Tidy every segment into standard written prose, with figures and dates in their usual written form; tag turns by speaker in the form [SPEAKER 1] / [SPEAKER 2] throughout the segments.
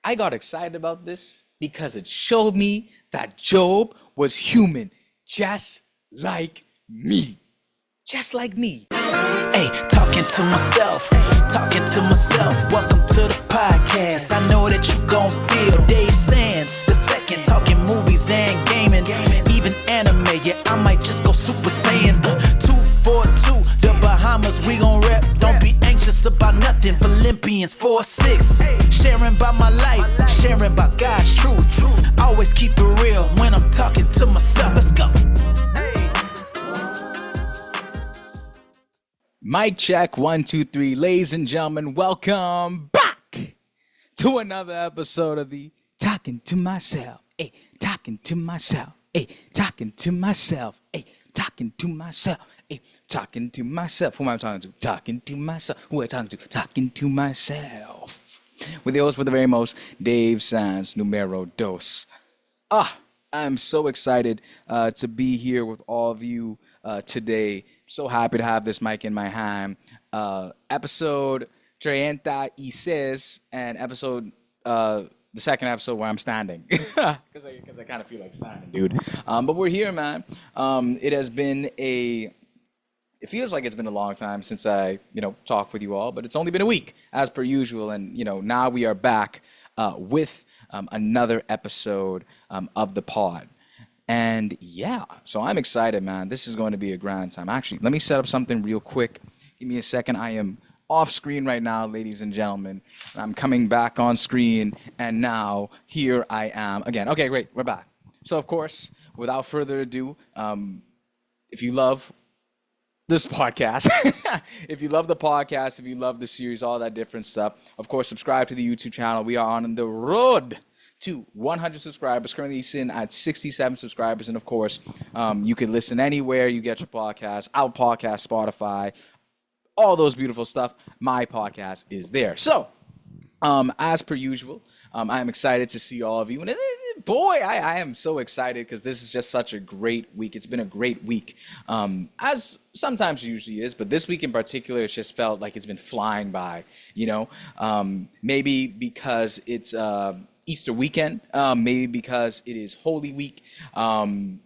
[SPEAKER 1] I got excited about this because it showed me that Job was human, just like me. Just like me.
[SPEAKER 2] Hey, talking to myself. Welcome to the podcast. I know that you gon' feel Dave Sands, the second, talking movies and gaming, even anime. Yeah, I might just go Super Saiyan. 242, the Bahamas, we gon' rep. Don't be anxious about nothing. Philippians 4:6. Sharing about my life, sharing about God's truth. Always keep it real when I'm talking to myself. Let's go.
[SPEAKER 1] Mic check, 1, 2, 3. Ladies and gentlemen, welcome back to another episode of the Talking to Myself. Hey, talking to myself. Hey, talking to myself. Hey, talking to myself. Hey, talking to myself. Who am I talking to? Talking to myself. Who am I talking to? Talking to myself. With the host for the very most, Dave Sands, numero dos. I'm so excited to be here with all of you today. So happy to have this mic in my hand. Episode 36 and episode the second episode where I'm standing because I kind of feel like standing, dude. But we're here, man. It feels like it's been a long time since I talked with you all, but it's only been a week as per usual, and now we are back with another episode of the pod. And yeah, so I'm excited, man. This is going to be a grand time. Actually, let me set up something real quick. Give me a second. I am off screen right now, ladies and gentlemen. I'm coming back on screen, and now here I am again. Okay, great. We're back. So, of course, without further ado, if you love this podcast, if you love the podcast, if you love the series, all that different stuff, of course, subscribe to the YouTube channel. We are on the road to 100 subscribers, currently sitting at 67 subscribers. And of course, you can listen anywhere you get your podcast, our podcast, Spotify, all those beautiful stuff. My podcast is there. So, as per usual, I am excited to see all of you. And boy, I am so excited because this is just such a great week. It's been a great week, as sometimes it usually is. But this week in particular, it's just felt like it's been flying by, maybe because it's Easter weekend, maybe because it is Holy Week, and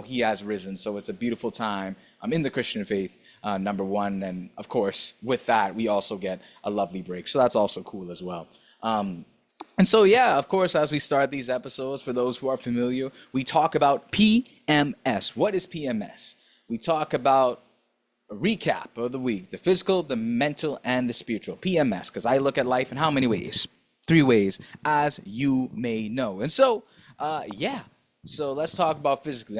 [SPEAKER 1] he has risen, so it's a beautiful time in the Christian faith, number one, and of course with that we also get a lovely break, so that's also cool as well. And so yeah, of course, as we start these episodes, for those who are familiar, we talk about PMS. What is PMS? We talk about a recap of the week: the physical, the mental, and the spiritual. PMS, because I look at life in how many ways? 3 ways, as you may know. And so, so let's talk about physically.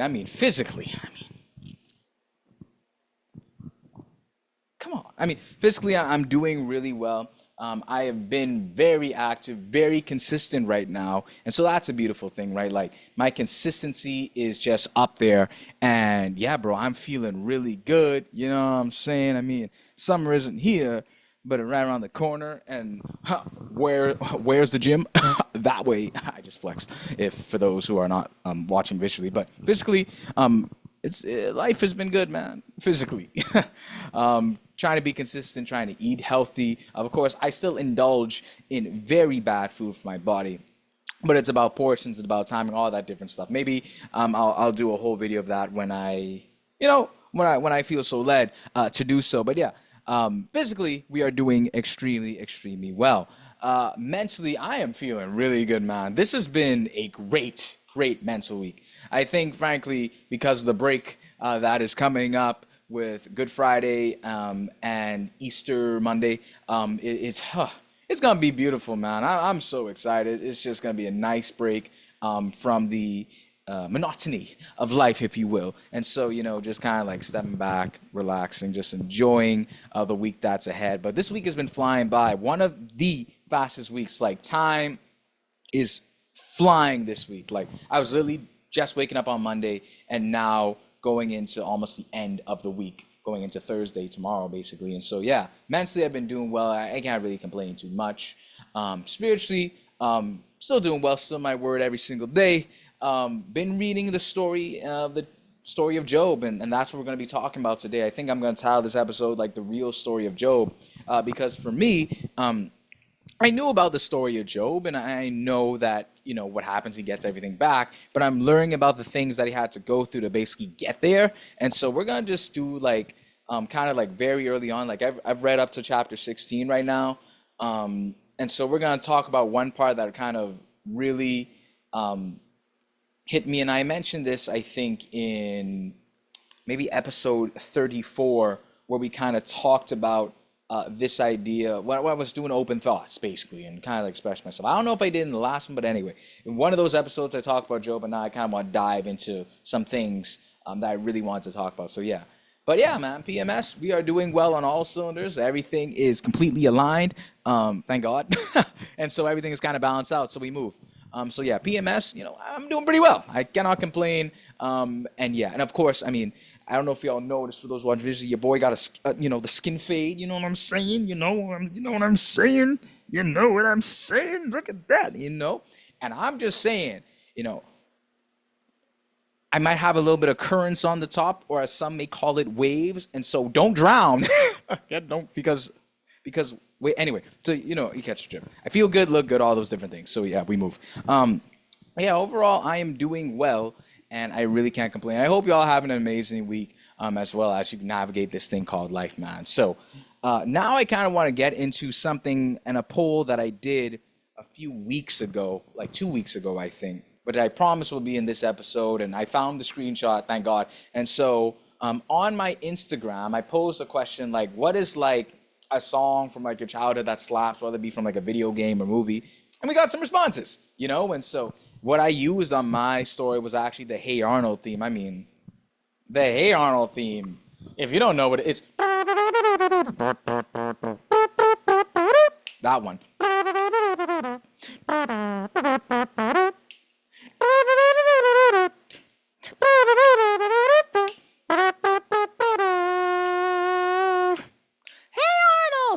[SPEAKER 1] Come on. Physically, I'm doing really well. I have been very active, very consistent right now. And so that's a beautiful thing, right? Like, my consistency is just up there. And yeah, bro, I'm feeling really good. You know what I'm saying? Summer isn't here, but right around the corner. And where's the gym? That way. I just flexed, if for those who are not watching visually. But physically, life has been good, man. Physically. Trying to be consistent, trying to eat healthy. Of course, I still indulge in very bad food for my body, but it's about portions, it's about timing, all that different stuff. Maybe I'll do a whole video of that when I feel so led to do so. But yeah, physically we are doing extremely well. Mentally, I am feeling really good, man. This has been a great mental week. I think, frankly, because of the break that is coming up with Good Friday and Easter Monday, it's gonna be beautiful, man. I'm so excited. It's just gonna be a nice break from the monotony of life, if you will. And so, just kind of like stepping back, relaxing, just enjoying the week that's ahead. But this week has been flying by. One of the fastest weeks. Like, time is flying this week. Like, I was literally just waking up on Monday and now going into almost the end of the week, going into Thursday tomorrow, basically. And so, yeah, mentally I've been doing well. I can't really complain too much. Spiritually, still doing well, still my word every single day. Been reading the story of Job, and that's what we're going to be talking about today. I think I'm going to title this episode like the real story of Job, because for me, I knew about the story of Job, and I know that, what happens, he gets everything back, but I'm learning about the things that he had to go through to basically get there. And so we're gonna just do like kind of like very early on, like I've read up to chapter 16 right now. And so we're gonna talk about one part that kind of really hit me, and I mentioned this, I think, in maybe episode 34, where we kind of talked about this idea. When I was doing open thoughts, basically, and kind of like expressed myself. I don't know if I did in the last one, but anyway, in one of those episodes, I talked about Job, and now I kind of want to dive into some things that I really wanted to talk about. So yeah. But yeah, man, PMS, we are doing well on all cylinders. Everything is completely aligned, thank God. And so everything is kind of balanced out, so we move. So yeah, PMS, I'm doing pretty well. I cannot complain. And yeah, and of course, I mean, I don't know if y'all noticed, for those watching visually, your boy got the skin fade. You know what I'm saying? You know what I'm saying? You know what I'm saying? Look at that, And I'm just saying, I might have a little bit of currents on the top, or as some may call it, waves. And so don't drown. Yeah, don't, because wait, anyway, so you catch the drift. I feel good, look good, all those different things. So yeah, we move. Yeah, overall, I am doing well, and I really can't complain. I hope you all have an amazing week, as well as you navigate this thing called life, man. So now I kind of want to get into something and a poll that I did a few weeks ago, like 2 weeks ago, I think. But I promise will be in this episode, and I found the screenshot, thank God. And so on my Instagram, I posed a question like, what is like a song from like your childhood that slaps, whether it be from like a video game or movie? And we got some responses, And so what I used on my story was actually the Hey Arnold theme. I mean, the Hey Arnold theme. If you don't know what it is, that one.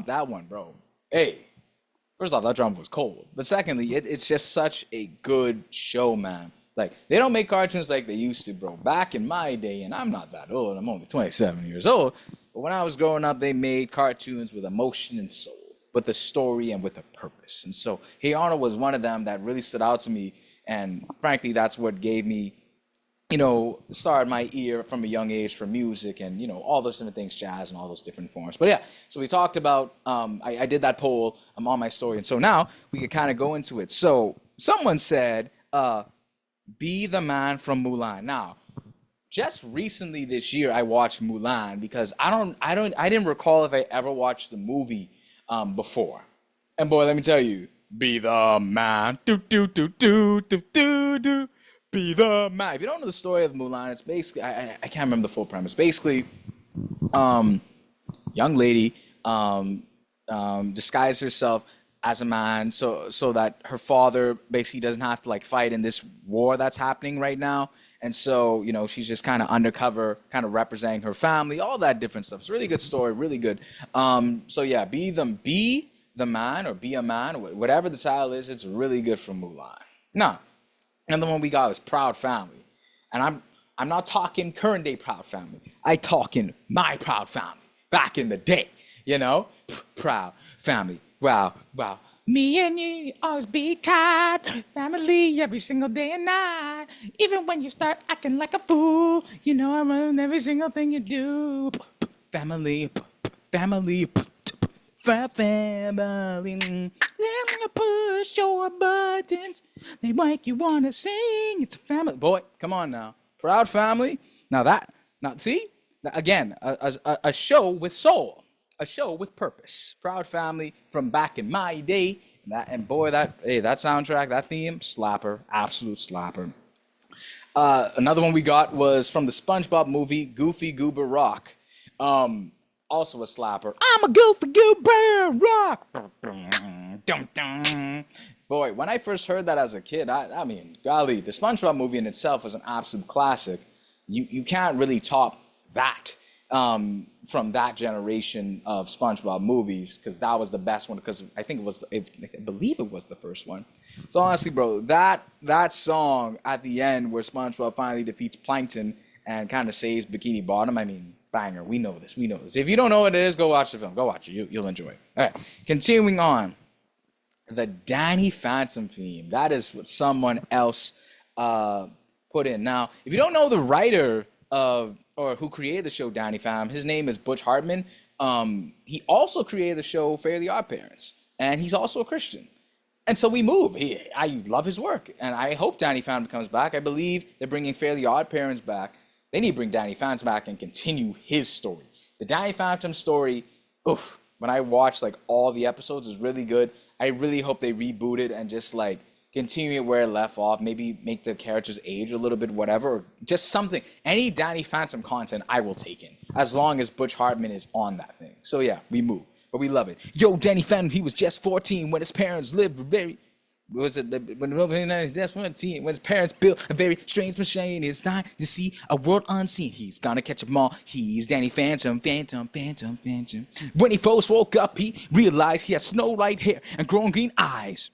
[SPEAKER 1] That one, bro. Hey, first off, that drum was cold. But secondly, it's just such a good show, man. Like, they don't make cartoons like they used to, bro. Back in my day, and I'm not that old, I'm only 27 years old, but when I was growing up, they made cartoons with emotion and soul, with a story and with a purpose. And so, Hey Arnold was one of them that really stood out to me, and frankly, that's what gave me started my ear from a young age for music and, all those different things, jazz and all those different forms. But yeah, so we talked about, I did that poll on my story. And so now we could kind of go into it. So someone said, be the man from Mulan. Now, just recently this year, I watched Mulan because I didn't recall if I ever watched the movie before. And boy, let me tell you, be the man. Do, do, do, do, do, do, do. Be the man. If you don't know the story of Mulan, it's basically, I can't remember the full premise. Basically, young lady disguised herself as a man so that her father basically doesn't have to like fight in this war that's happening right now. And so, she's just kind of undercover, kind of representing her family, all that different stuff. It's a really good story, really good. So yeah, be the man, or be a man, whatever the title is, it's really good for Mulan. Now, another one we got is Proud Family. And I'm not talking current day Proud Family. I talking my Proud Family back in the day, Proud Family. Wow, wow. Me and you always be tied. Family every single day and night. Even when you start acting like a fool, I run every single thing you do. Family, family, family. Then you push your buttons. They make you wanna sing. It's a family. Boy, come on now. Proud Family. Now see? Again, a show with soul. A show with purpose. Proud Family from back in my day. And boy, that soundtrack, that theme, slapper. Absolute slapper. Another one we got was from the SpongeBob movie, Goofy Goober Rock. Also a slapper. I'm a Goofy Goober Rock. Boy, when I first heard that as a kid, I mean, golly, the SpongeBob movie in itself was an absolute classic. You can't really top that from that generation of SpongeBob movies, because that was the best one, because I believe it was the first one. So honestly, bro, that song at the end where SpongeBob finally defeats Plankton and kind of saves Bikini Bottom, I mean, banger. We know this. If you don't know what it is, go watch the film. Go watch it. You'll enjoy it. All right, continuing on. the Danny Phantom theme. That is what someone else uh, put in. Now, if you don't know the writer of or who created the show Danny Phantom, his name is Butch Hartman. He also created the show Fairly Odd Parents, and he's also a Christian. And so we move. I love his work, and I hope Danny Phantom comes back. I believe they're bringing Fairly Odd Parents back. They need to bring Danny Phantom back and continue his story. The Danny Phantom story, oof, when I watched like all the episodes, is really good. I really hope they reboot it and just like continue it where it left off. Maybe make the characters age a little bit, whatever, or just something. Any Danny Phantom content, I will take in as long as Butch Hartman is on that thing. So yeah, we move, but we love it. Yo, Danny Phantom, he was just 14 when his parents lived very. Was it when his parents built a very strange machine? It's time to see a world unseen. He's gonna catch 'em all. He's Danny Phantom, Phantom, Phantom, Phantom. When he first woke up, he realized he had snow white hair and growing green eyes.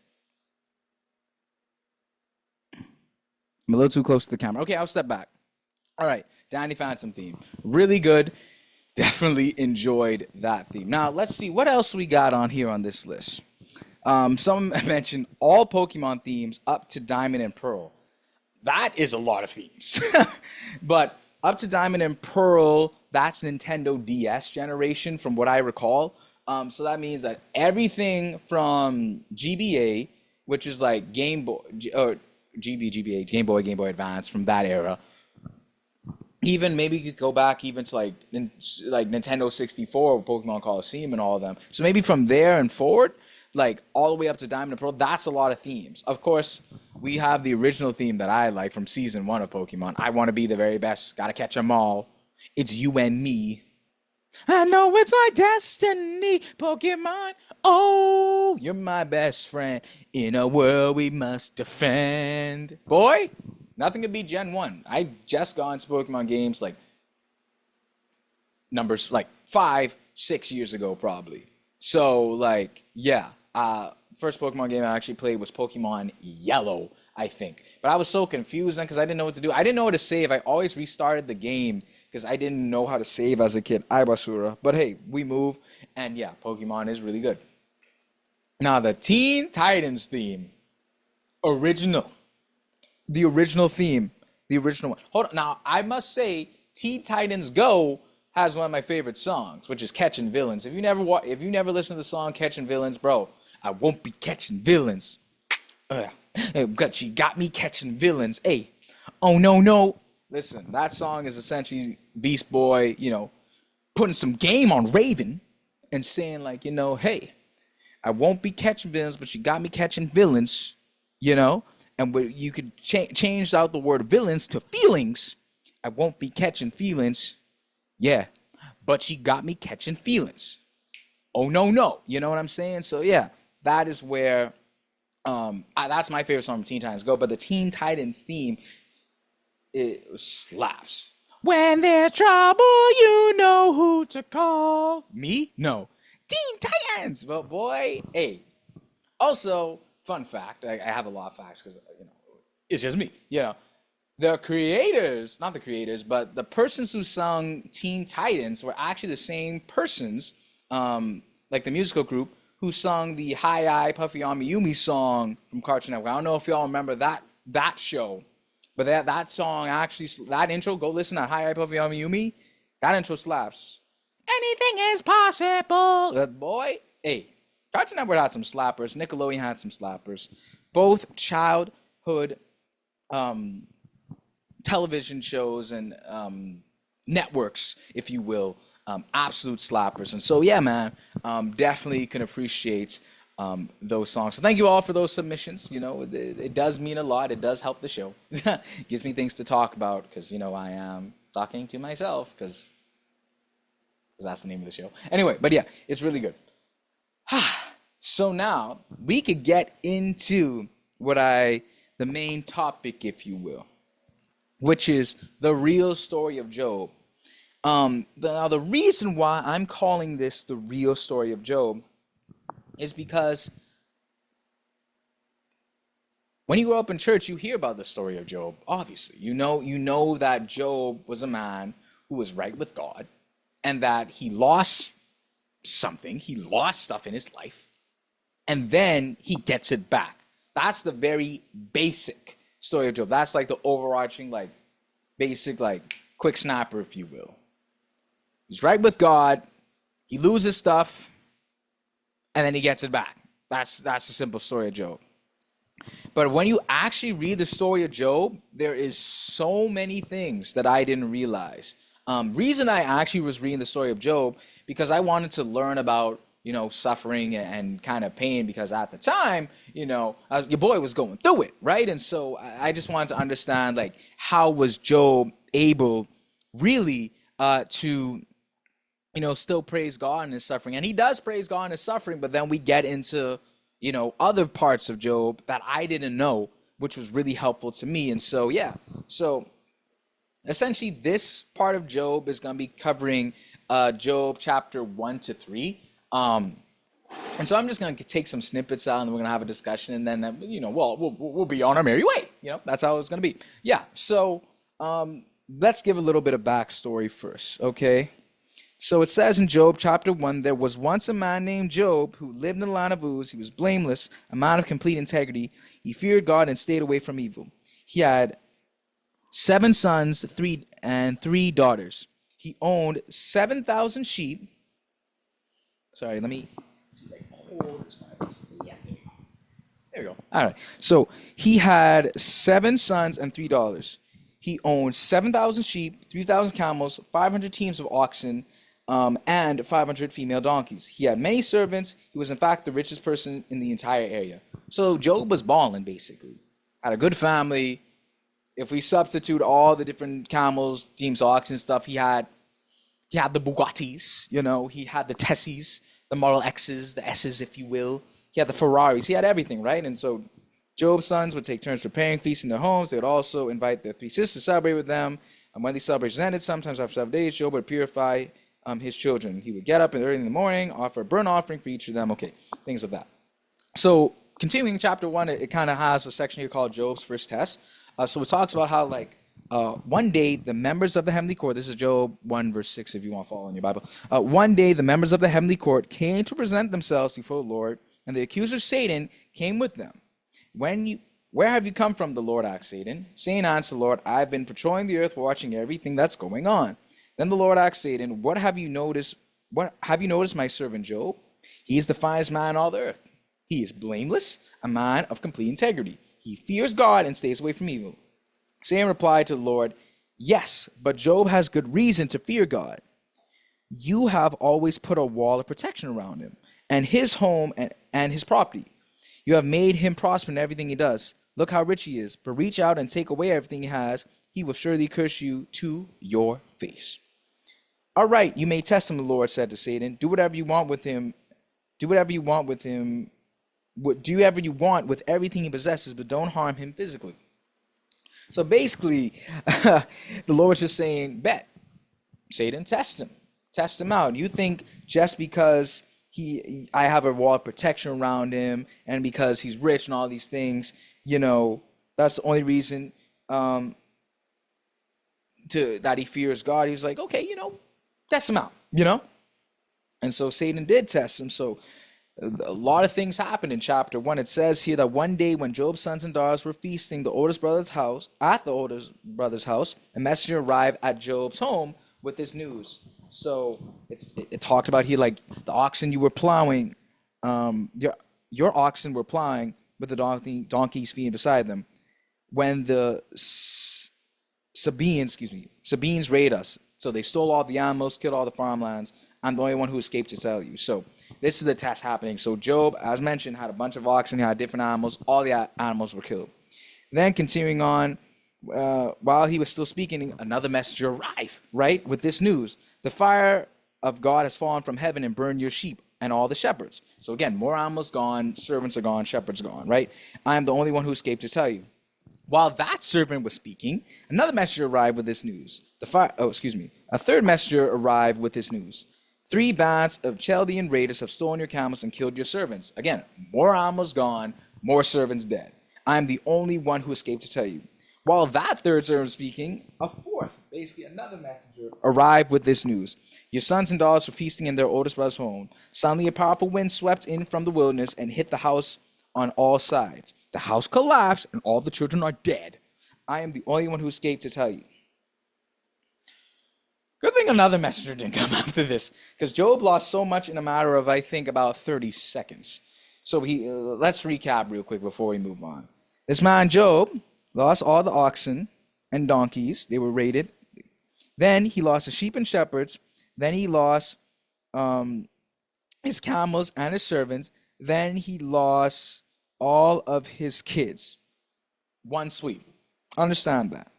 [SPEAKER 1] I'm a little too close to the camera. Okay, I'll step back. All right, Danny Phantom theme, really good. Definitely enjoyed that theme. Now let's see what else we got on here on this list. Some mentioned all Pokemon themes up to Diamond and Pearl. That is a lot of themes. But up to Diamond and Pearl, that's Nintendo DS generation from what I recall. So that means that everything from GBA, which is like Game Boy, or GBA, Game Boy Advance from that era. Even maybe you could go back even to like Nintendo 64, Pokemon Coliseum and all of them. So maybe from there and forward, like all the way up to Diamond and Pearl, that's a lot of themes. Of course, we have the original theme that I like from season 1 of Pokemon. I want to be the very best. Gotta catch 'em all. It's you and me. I know it's my destiny, Pokemon. Oh, you're my best friend. In a world we must defend. Boy, nothing could beat Gen 1. I just got into Pokemon games like numbers like 5, 6 years ago probably. So like, yeah. First Pokemon game I actually played was Pokemon Yellow, I think. But I was so confused then because I didn't know what to do. I didn't know how to save. I always restarted the game because I didn't know how to save as a kid. Basura. But hey, we move. And yeah, Pokemon is really good. Now, the Teen Titans theme. Original. The original theme. The original one. Hold on. Now, I must say, Teen Titans Go has one of my favorite songs, which is Catching Villains. If you never listen to the song Catching Villains, bro, I won't be catching villains. She got me catching villains. Hey, oh no, no. Listen, that song is essentially Beast Boy, putting some game on Raven and saying like, hey, I won't be catching villains, but she got me catching villains, and you could change out the word villains to feelings. I won't be catching feelings. Yeah, but she got me catching feelings. Oh, no, no. You know what I'm saying? So, yeah, that is where, that's my favorite song from Teen Titans Go. But the Teen Titans theme, it slaps. When there's trouble, you know who to call. Me? No. Teen Titans. But boy, hey. Also, fun fact, I have a lot of facts because, it's just me, The creators, not the creators, but the persons who sung Teen Titans were actually the same persons, like the musical group, who sung the Hi Hi Puffy Ami Yumi song from Cartoon Network. I don't know if y'all remember that show, but that song actually, that intro, go listen to Hi Hi Puffy Ami Yumi, that intro slaps. Anything is possible. Boy, hey, Cartoon Network had some slappers. Nickelodeon had some slappers. Both childhood television shows and networks, if you will, absolute slappers. And so, yeah, man, definitely can appreciate those songs. So thank you all for those submissions. It does mean a lot. It does help the show. Gives me things to talk about because, I am talking to myself because that's the name of the show. Anyway, but yeah, it's really good. So now we could get into the main topic, if you will, which is the real story of Job. Now, the reason why I'm calling this the real story of Job is because when you grow up in church, you hear about the story of Job, obviously. You know that Job was a man who was right with God and that he lost something. He lost stuff in his life. and then he gets it back. That's the very basic story of Job. That's like the overarching, like basic, like quick snapper, if you will. He's right with God, he loses stuff, and then he gets it back. That's the simple story of Job. But when you actually read the story of Job, there is so many things that I didn't realize. Reason I actually was reading the story of Job because I wanted to learn about, suffering and kind of pain, because at the time, your boy was going through it, right? And so I just wanted to understand, like, how was Job able really to still praise God in his suffering. And he does praise God in his suffering, but then we get into, other parts of Job that I didn't know, which was really helpful to me. And so, yeah. So essentially this part of Job is going to be covering Job chapter 1 to 3. And so I'm just going to take some snippets out and we're going to have a discussion, and then, we'll be on our merry way. That's how it's going to be. Yeah. So let's give a little bit of backstory first. Okay. So it says in Job chapter 1, there was once a man named Job who lived in the land of Uz. He was blameless, a man of complete integrity. He feared God and stayed away from evil. He had 7 sons, 3 daughters. He owned 7,000 sheep. Sorry, let me see if I can hold this Bible. Yeah, there we go. All right. So he had 7 sons and 3 daughters. He owned 7,000 sheep, 3,000 camels, 500 teams of oxen, and 500 female donkeys. He had many servants. He was, in fact, the richest person in the entire area. So Job was balling, basically. Had a good family. If we substitute all the different camels, teams, oxen stuff, he had the Bugattis, he had the Tessies, the Model X's, the S's, if you will. He had the Ferraris. He had everything, right? And so Job's sons would take turns preparing feasts in their homes. They would also invite their 3 sisters to celebrate with them. And when these celebrations ended, sometimes after 7 days, Job would purify his children. He would get up early in the morning, offer a burnt offering for each of them. Okay, things of that. So continuing chapter 1, it kind of has a section here called Job's first test. So it talks about how, one day the members of the heavenly court, this is Job 1 verse 6 if you want to follow in your Bible. One day the members of the heavenly court came to present themselves before the Lord, and the accuser Satan came with them. Where have you come from? The Lord asked Satan. Satan answered the Lord, I've been patrolling the earth, watching everything that's going on. Then the Lord asked Satan, What have you noticed, my servant Job? He is the finest man on all the earth. He is blameless, a man of complete integrity. He fears God and stays away from evil. Satan replied to the Lord, Yes, but Job has good reason to fear God. You have always put a wall of protection around him and his home and his property. You have made him prosper in everything he does. Look how rich he is. But reach out and take away everything he has. He will surely curse you to your face. All right, you may test him, the Lord said to Satan. Do whatever you want with him. Do whatever you want with him. Do whatever you want with everything he possesses, but don't harm him physically. So basically, the Lord was just saying, bet, Satan, test him out. You think just because I have a wall of protection around him, and because he's rich and all these things, that's the only reason that he fears God. He was like, okay, test him out, And so Satan did test him. So a lot of things happened in chapter 1. It says here that one day when Job's sons and daughters were feasting at the oldest brother's house, a messenger arrived at Job's home with this news. So it talked about here, like, the oxen you were plowing, your oxen were plowing with the donkeys feeding beside them. When the Sabines raided us. So they stole all the animals, killed all the farmlands. I'm the only one who escaped to tell you. So this is the test happening. So Job, as mentioned, had a bunch of oxen. He had different animals. All the animals were killed. Then continuing on, while he was still speaking, another messenger arrived, right, with this news. The fire of God has fallen from heaven and burned your sheep and all the shepherds. So again, more animals gone, servants are gone, shepherds gone, right? I am the only one who escaped to tell you. While that servant was speaking, another messenger arrived with this news. A third messenger arrived with this news. 3 bands of Chaldean raiders have stolen your camels and killed your servants. Again, more animals gone, more servants dead. I am the only one who escaped to tell you. While that third servant was speaking, a fourth basically another messenger arrived with this news. Your sons and daughters were feasting in their oldest brother's home. Suddenly, a powerful wind swept in from the wilderness and hit the house on all sides. The house collapsed, and all the children are dead. I am the only one who escaped to tell you. Good thing another messenger didn't come after this, because Job lost so much in a matter of, I think, about 30 seconds. So let's recap real quick before we move on. This man, Job, lost all the oxen and donkeys. They were raided. Then he lost the sheep and shepherds. Then he lost his camels and his servants. Then he lost all of his kids. One sweep. Understand that.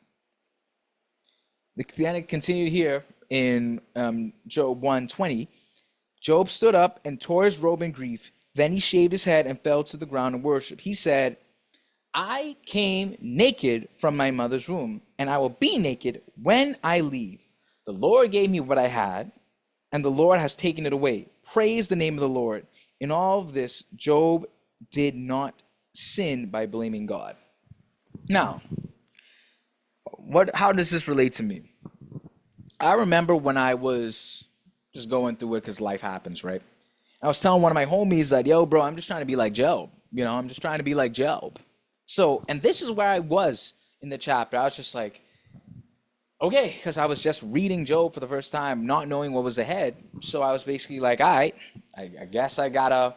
[SPEAKER 1] Then it continued here in Job 1:20. Job stood up and tore his robe in grief. Then he shaved his head and fell to the ground in worship. He said, I came naked from my mother's womb, and I will be naked when I leave. The Lord gave me what I had, and the Lord has taken it away. Praise the name of the Lord. In all of this, Job did not sin by blaming God. Now, how does this relate to me? I remember when I was just going through it because life happens, right? I was telling one of my homies that, yo, bro, I'm just trying to be like Job. I'm just trying to be like Job. So, and this is where I was in the chapter. I was just like, okay, because I was just reading Job for the first time, not knowing what was ahead. So I was basically like, all right, I guess I gotta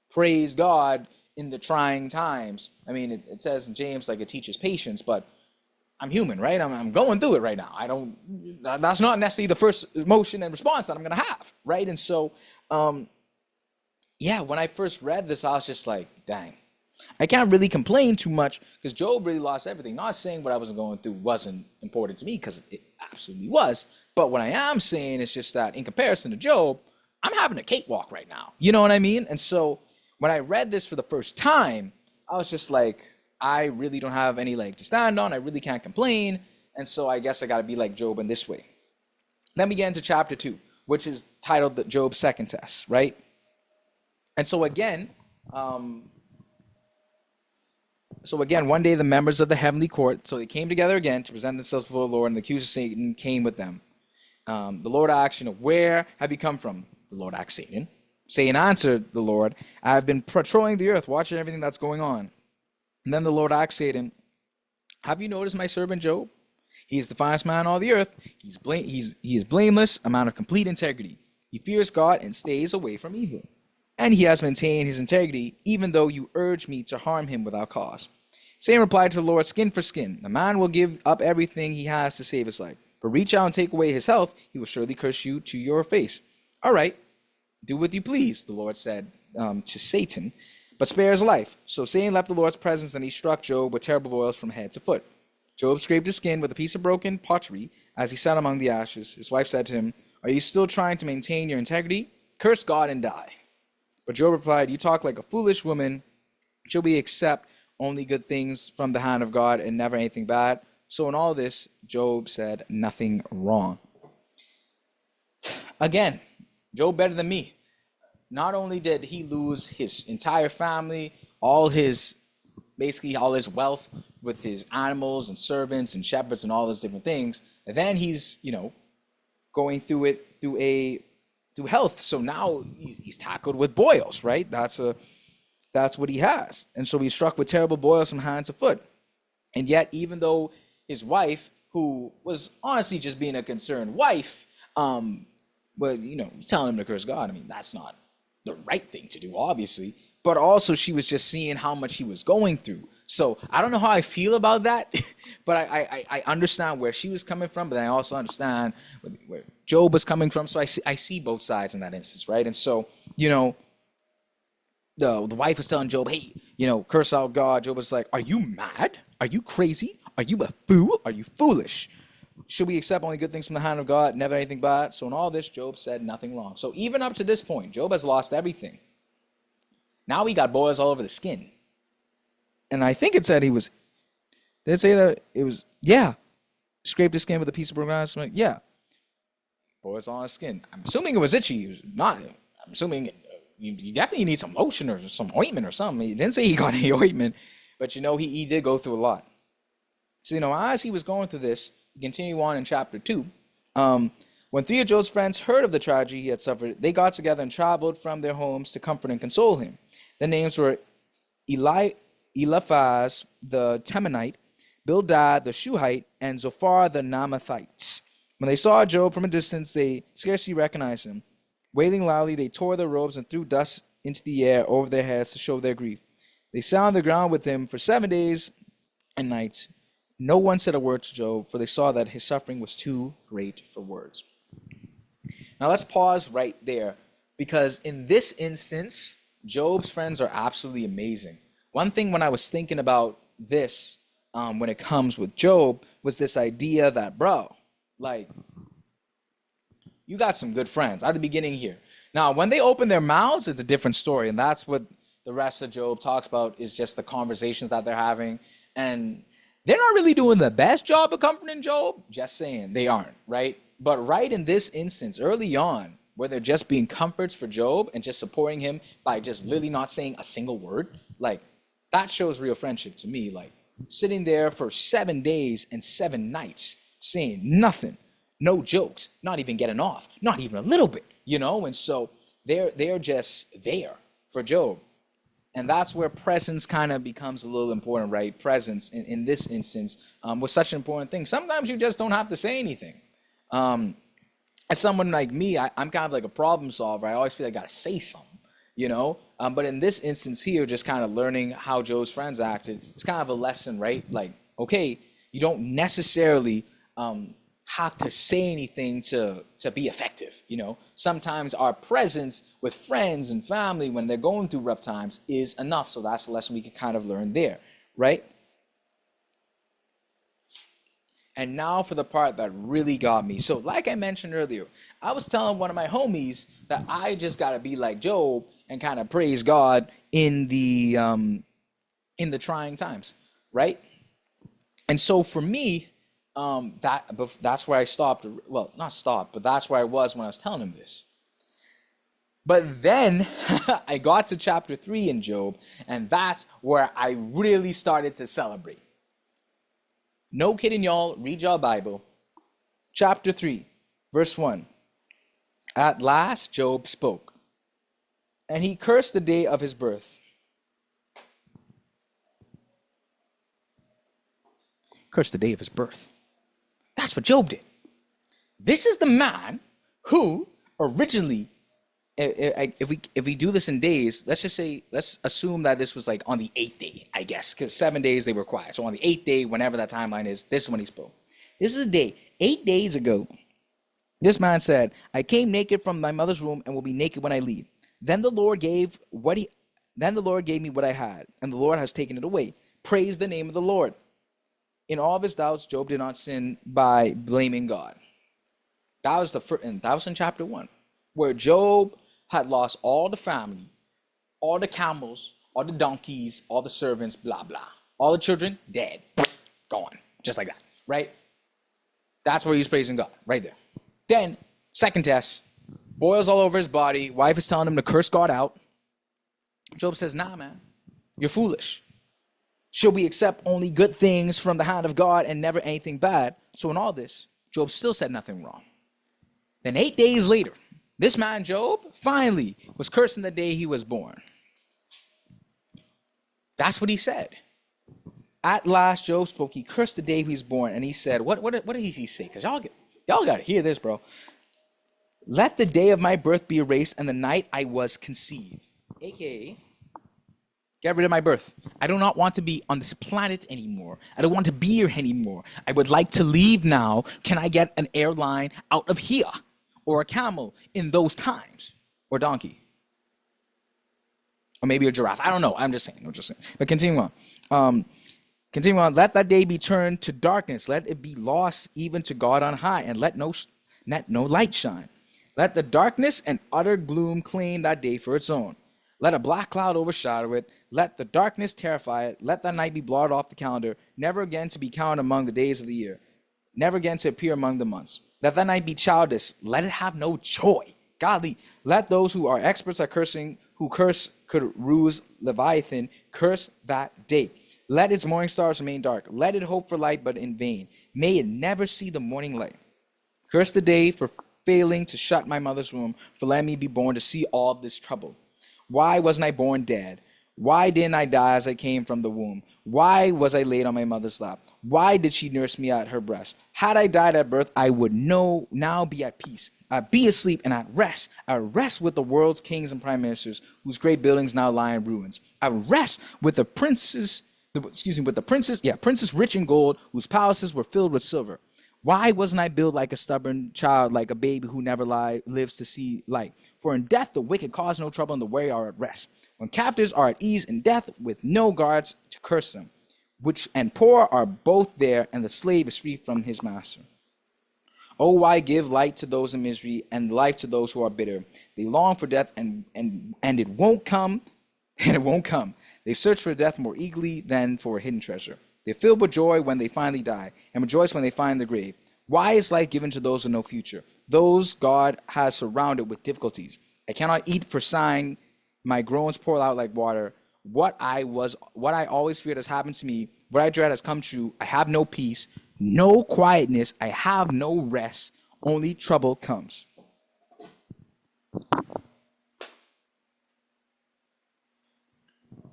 [SPEAKER 1] praise God in the trying times. I mean, it says in James, like, it teaches patience, but I'm human, right? I'm going through it right now. That's not necessarily the first emotion and response that I'm going to have, right? And so, when I first read this, I was just like, dang, I can't really complain too much because Job really lost everything. Not saying what I was going through wasn't important to me, because it absolutely was. But what I am saying is just that in comparison to Job, I'm having a cakewalk right now. You know what I mean? And so when I read this for the first time, I was just like, I really don't have any leg to stand on. I really can't complain. And so I guess I got to be like Job in this way. Then we get into chapter 2, which is titled the Job's second test, right? And so again, one day the members of the heavenly court, so they came together again to present themselves before the Lord, and the accuser Satan came with them. The Lord asked, where have you come from? The Lord asked Satan. Satan answered the Lord, I have been patrolling the earth, watching everything that's going on. And then the Lord asked Satan, have you noticed my servant Job? He is the finest man on all the earth. He is blameless, a man of complete integrity. He fears God and stays away from evil. And he has maintained his integrity, even though you urge me to harm him without cause. Satan replied to the Lord, skin for skin. The man will give up everything he has to save his life. But reach out and take away his health, he will surely curse you to your face. All right, do what you please, the Lord said to Satan, but spare his life. So Satan left the Lord's presence, and he struck Job with terrible boils from head to foot. Job scraped his skin with a piece of broken pottery as he sat among the ashes. His wife said to him, are you still trying to maintain your integrity? Curse God and die. But Job replied, you talk like a foolish woman. Should we accept only good things from the hand of God and never anything bad? So in all this, Job said nothing wrong. Again, Job better than me. Not only did he lose his entire family, all his wealth with his animals and servants and shepherds and all those different things, and then he's, going through it through health. So now he's tackled with boils, right? That's what he has. And so he's struck with terrible boils from hand to foot. And yet, even though his wife, who was honestly just being a concerned wife, telling him to curse God, I mean, that's not the right thing to do, obviously. But also, she was just seeing how much he was going through. So I don't know how I feel about that, but I understand where she was coming from, but I also understand where Job was coming from. So I see both sides in that instance, right? And so, the wife was telling Job, hey, curse out God. Job was like, are you mad? Are you crazy? Are you a fool? Are you foolish? Should we accept only good things from the hand of God, never anything bad? So in all this, Job said nothing wrong. So even up to this point, Job has lost everything. Now he got boils all over the skin. And I think it said did it say that it was, scraped his skin with a piece of broken ice? Yeah. Boils on his skin. I'm assuming it was itchy. It was not. I'm assuming you definitely need some lotion or some ointment or something. He didn't say he got any ointment, but he did go through a lot. So, as he was going through this, continue on in chapter 2. When three of Job's friends heard of the tragedy he had suffered, they got together and traveled from their homes to comfort and console him. The names were Eliphaz the Temanite, Bildad the Shuhite, and Zophar the Naamathite. When they saw Job from a distance, they scarcely recognized him. Wailing loudly, they tore their robes and threw dust into the air over their heads to show their grief. They sat on the ground with him for 7 days and nights. No one said a word to Job, for they saw that his suffering was too great for words. Now let's pause right there, because in this instance, Job's friends are absolutely amazing. One thing when I was thinking about this, when it comes with Job, was this idea that, bro, like, you got some good friends at the beginning here. Now, when they open their mouths, it's a different story, and that's what the rest of Job talks about, is just the conversations that they're having. And they're not really doing the best job of comforting Job. Just saying, they aren't, right? But right in this instance, early on, where they're just being comforts for Job and just supporting him by just literally not saying a single word, like, that shows real friendship to me. Like, sitting there for 7 days and 7 nights, saying nothing, no jokes, not even getting off, not even a little bit, you know? And so they're just there for Job. And that's where presence kind of becomes a little important, right? Presence in this instance was such an important thing. Sometimes you just don't have to say anything. As someone like me, I'm kind of like a problem solver. I always feel like I got to say something, you know? But in this instance here, just kind of learning how Joe's friends acted, it's kind of a lesson, right? Like, okay, you don't necessarily have to say anything to be effective, you know? Sometimes our presence with friends and family when they're going through rough times is enough. So that's a lesson we can kind of learn there, right? And now for the part that really got me. So like I mentioned earlier, I was telling one of my homies that I just got to be like Job and kind of praise God in the trying times, right? And so for me, that's where I stopped. Well, not stopped, but that's where I was when I was telling him this. But then I got to chapter 3 in Job, and that's where I really started to celebrate. No kidding, y'all. Read your Bible. Chapter 3, verse 1. At last Job spoke, and he cursed the day of his birth. Cursed the day of his birth. That's what Job did. This is the man who originally, if we do this in days, let's assume that this was like on the 8th day, I guess, because 7 days they were quiet. So on the 8th day, whenever that timeline is, this is when he spoke. This is the day, 8 days ago. This man said, I came naked from my mother's womb and will be naked when I leave. Then the Lord gave me what I had, and the Lord has taken it away. Praise the name of the Lord. In all of his doubts, Job did not sin by blaming God. That was the first, and that was in chapter 1, where Job had lost all the family, all the camels, all the donkeys, all the servants, blah, blah. All the children, dead, gone, just like that, right? That's where he's praising God, right there. Then, second test, boils all over his body. Wife is telling him to curse God out. Job says, nah, man, you're foolish. Should we accept only good things from the hand of God and never anything bad? So in all this, Job still said nothing wrong. Then 8 days later, this man Job finally was cursing the day he was born. That's what he said. At last Job spoke. He cursed the day he was born, and he said, what did he say? Because y'all got to hear this, bro. Let the day of my birth be erased and the night I was conceived. AKA, get rid of my birth. I do not want to be on this planet anymore. I don't want to be here anymore. I would like to leave now. Can I get an airline out of here? Or a camel in those times? Or donkey? Or maybe a giraffe. I don't know. I'm just saying. But continue on. Continue on. Let that day be turned to darkness. Let it be lost even to God on high. And let no light shine. Let the darkness and utter gloom claim that day for its own. Let a black cloud overshadow it. Let the darkness terrify it. Let that night be blotted off the calendar, never again to be counted among the days of the year, never again to appear among the months. Let that night be childish. Let it have no joy. Godly. Let those who are experts at cursing, who curse could ruse Leviathan, curse that day. Let its morning stars remain dark. Let it hope for light, but in vain. May it never see the morning light. Curse the day for failing to shut my mother's womb, for letting me be born to see all this trouble. Why wasn't I born dead? Why didn't I die as I came from the womb? Why was I laid on my mother's lap? Why did she nurse me at her breast? Had I died at birth, I would now be at peace. I'd be asleep and I'd rest. I'd rest with the world's kings and prime ministers, whose great buildings now lie in ruins. I'd rest with the princes, princes rich in gold, whose palaces were filled with silver. Why wasn't I built like a stubborn child, like a baby who never lives to see light? For in death the wicked cause no trouble, and the weary are at rest. When captives are at ease in death, with no guards to curse them, rich and poor are both there, and the slave is free from his master. Oh, why give light to those in misery and life to those who are bitter? They long for death, and it won't come, and it won't come. They search for death more eagerly than for a hidden treasure. They fill with joy when they finally die, and rejoice when they find the grave. Why is life given to those with no future? Those God has surrounded with difficulties. I cannot eat for sighing. My groans pour out like water. What I always feared has happened to me. What I dread has come true. I have no peace, no quietness. I have no rest. Only trouble comes.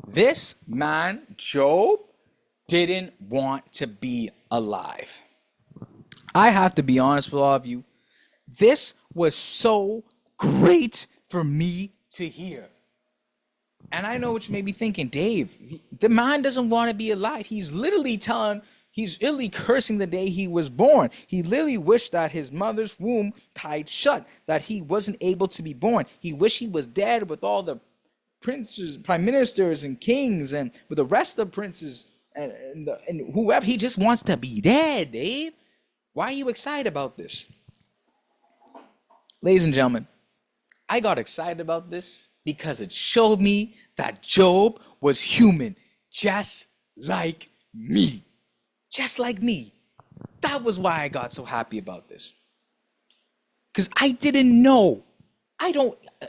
[SPEAKER 1] This man, Job, didn't want to be alive. I have to be honest with all of you. This was so great for me to hear. And I know what you may be thinking, Dave, the man doesn't want to be alive. He's literally cursing the day he was born. He literally wished that his mother's womb tied shut, that he wasn't able to be born. He wished he was dead with all the princes, prime ministers, and kings, and with the rest of the princes and whoever. He just wants to be dead, Dave. Why are you excited about this? Ladies and gentlemen, I got excited about this because it showed me that Job was human, just like me. Just like me. That was why I got so happy about this. Because I didn't know.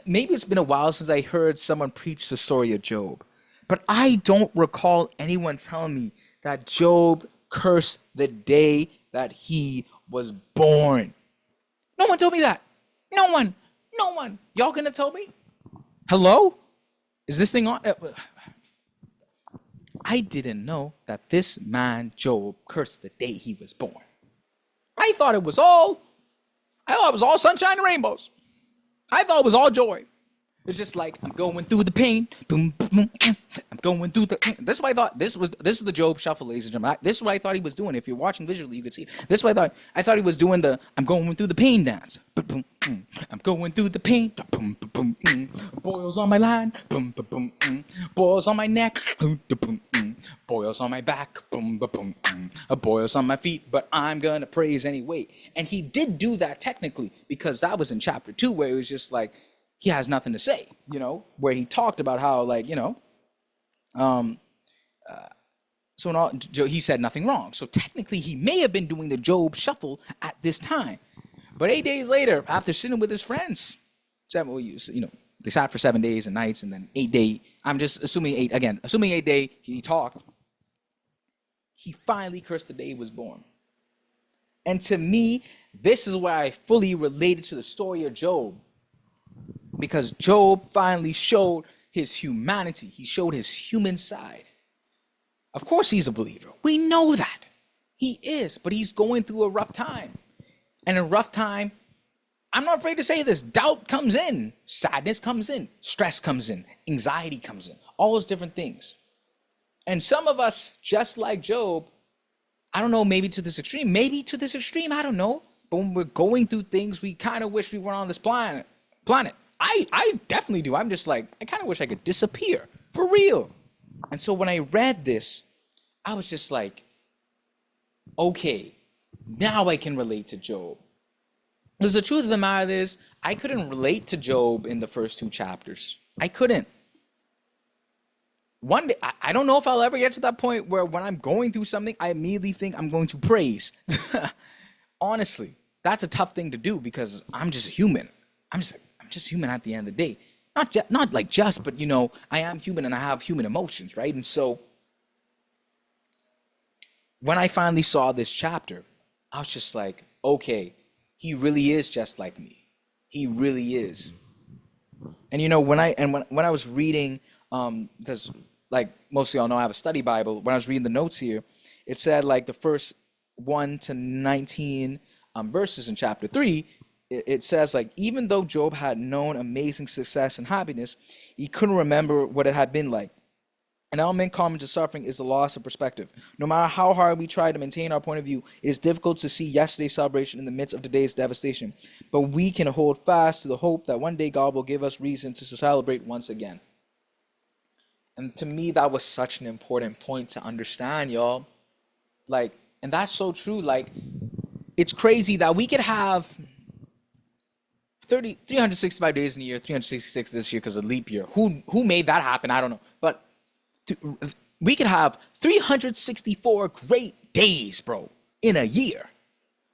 [SPEAKER 1] Maybe it's been a while since I heard someone preach the story of Job, but I don't recall anyone telling me that Job cursed the day that he was born. No one told me that. No one. Y'all gonna tell me? Hello? Is this thing on? I didn't know that this man, Job, cursed the day he was born. I thought it was all sunshine and rainbows. I thought it was all joy. It's just like, I'm going through the pain. Boom, boom, boom. I'm going through the. This is what I thought. This is the Job shuffle, ladies and gentlemen. This is what I thought he was doing. If you're watching visually, you could see. This is what I thought. I thought he was doing the I'm going through the pain dance. Boom, boom, I'm going through the pain. Boom, boom, boom. Boils on my line. Boom, boom, boom. Boils on my neck. Boom, boom, boom. Boils on my back. Boom, boom, boom. Boils on my feet. But I'm gonna praise anyway. And he did do that technically, because that was in chapter 2, where it was just like, he has nothing to say, where he talked about how, he said nothing wrong. So technically he may have been doing the Job shuffle at this time. But 8 days later, after sitting with his friends, they sat for 7 days and nights, and then 8 day, I'm just assuming 8 day, he talked. He finally cursed the day he was born. And to me, this is where I fully related to the story of Job. Because Job finally showed his humanity. He showed his human side. Of course he's a believer. We know that. He is, but he's going through a rough time. And in a rough time, I'm not afraid to say this, doubt comes in, sadness comes in, stress comes in, anxiety comes in, all those different things. And some of us, just like Job, I don't know, maybe to this extreme, I don't know. But when we're going through things, we kind of wish we weren't on this planet. I definitely do. I'm just like, I kind of wish I could disappear for real. And so when I read this, I was just like, okay, now I can relate to Job. Because the truth of the matter is, I couldn't relate to Job in the first 2 chapters. I couldn't. One day, I don't know if I'll ever get to that point where when I'm going through something, I immediately think I'm going to praise. Honestly, that's a tough thing to do because I'm just human. I'm just human at the end of the day. But I am human and I have human emotions, right? And so when I finally saw this chapter, I was just like, okay, he really is just like me. He really is. And you know, when I was reading, because like most of y'all know, I have a study Bible. When I was reading the notes here, it said like the first 1 to 19 verses in chapter 3. It says like even though Job had known amazing success and happiness, he couldn't remember what it had been like. An element common to suffering is the loss of perspective. No matter how hard we try to maintain our point of view, it is difficult to see yesterday's celebration in the midst of today's devastation. But we can hold fast to the hope that one day God will give us reason to celebrate once again. And to me, that was such an important point to understand, y'all. Like, and that's so true. Like, it's crazy that we could have 365 days in a year, 366 this year because of leap year. Who made that happen? I don't know. But we could have 364 great days, bro, in a year.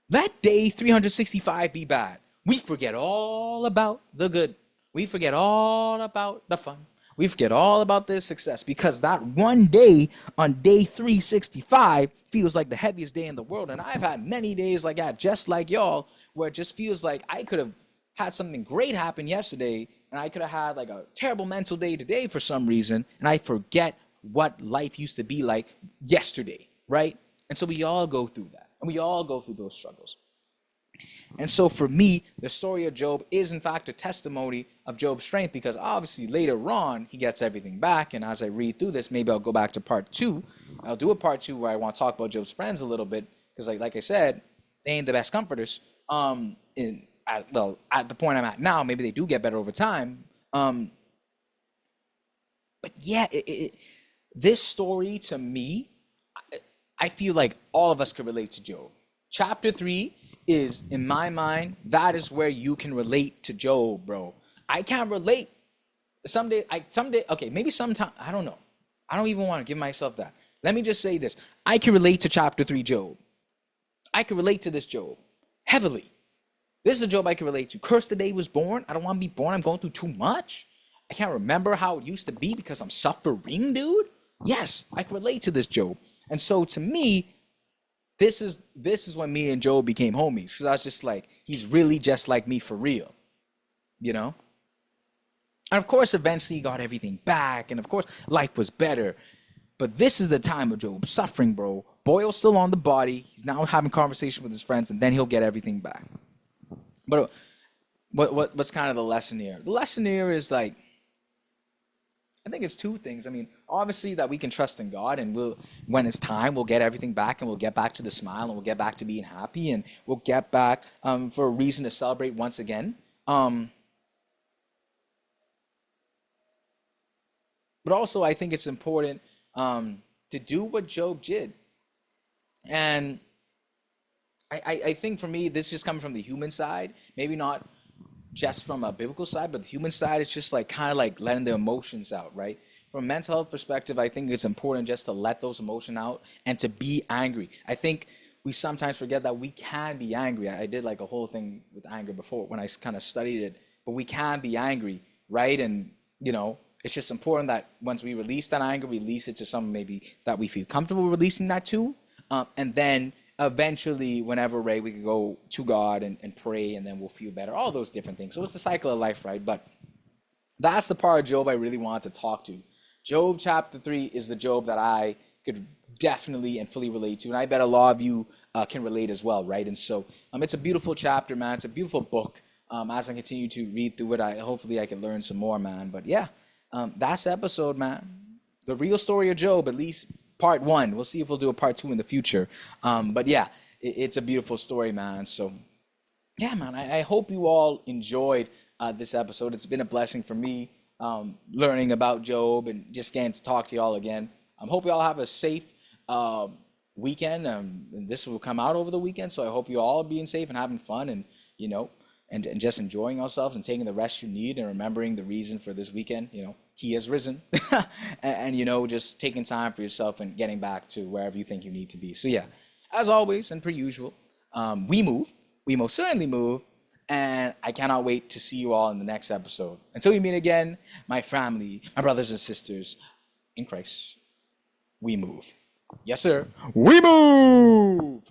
[SPEAKER 1] That day 365 be bad. We forget all about the good. We forget all about the fun. We forget all about the success because that one day on day 365 feels like the heaviest day in the world. And I've had many days like that, just like y'all, where it just feels like I could have had something great happen yesterday and I could have had like a terrible mental day today for some reason, and I forget what life used to be like yesterday, right? And so we all go through that, and we all go through those struggles. And so for me, the story of Job is in fact a testimony of Job's strength, because obviously later on he gets everything back. And as I read through this, maybe I'll go back to part 2. I'll do a part 2 where I want to talk about Job's friends a little bit, because like I said, they ain't the best comforters. At the point I'm at now, maybe they do get better over time. But yeah, this story to me, I feel like all of us could relate to Job. Chapter 3 is, in my mind, that is where you can relate to Job, bro. I can't relate. Someday, okay, maybe sometime, I don't know. I don't even want to give myself that. Let me just say this. I can relate to chapter 3 Job. I can relate to this Job heavily. This is a Job I can relate to. Cursed the day he was born. I don't want to be born. I'm going through too much. I can't remember how it used to be because I'm suffering, dude. Yes, I can relate to this Job. And so to me, this is when me and Job became homies. Because I was just like, he's really just like me for real. You know? And of course, eventually he got everything back. And of course, life was better. But this is the time of Job suffering, bro. Boil's still on the body. He's now having conversation with his friends, and then he'll get everything back. But what's kind of the lesson here? The lesson here is like, I think it's two things. I mean, obviously that we can trust in God, and when it's time, we'll get everything back, and we'll get back to the smile, and we'll get back to being happy, and we'll get back for a reason to celebrate once again. But also, I think it's important to do what Job did. And I think for me, this is just coming from the human side, maybe not just from a biblical side, but the human side is just like kind of like letting the emotions out, right? From a mental health perspective, I think it's important just to let those emotions out and to be angry. I think we sometimes forget that we can be angry. I did like a whole thing with anger before when I kind of studied it, but we can be angry, right? And, you know, it's just important that once we release that anger, we release it to someone maybe that we feel comfortable releasing that to. And then eventually, whenever we can go to God and pray, and then we'll feel better. All those different things. So it's the cycle of life, right? But that's the part of Job I really wanted to talk to. Job chapter 3 is the Job that I could definitely and fully relate to. And I bet a lot of you can relate as well, right? And so it's a beautiful chapter, man. It's a beautiful book. As I continue to read through it, hopefully I can learn some more, man. But yeah, that's the episode, man. The real story of Job, at least part 1. We'll see if we'll do a part 2 in the future. But yeah, it's a beautiful story, man. So yeah, man, I hope you all enjoyed this episode. It's been a blessing for me learning about Job and just getting to talk to y'all again. Hope you all have a safe weekend. And this will come out over the weekend, so I hope you all are being safe and having fun, and you know, and just enjoying yourselves and taking the rest you need, and remembering the reason for this weekend. You know, he has risen. and you know, just taking time for yourself and getting back to wherever you think you need to be. So yeah, as always and per usual, we most certainly move, and I cannot wait to see you all in the next episode. Until we meet again, my family, my brothers and sisters in Christ, we move. Yes, sir. We move.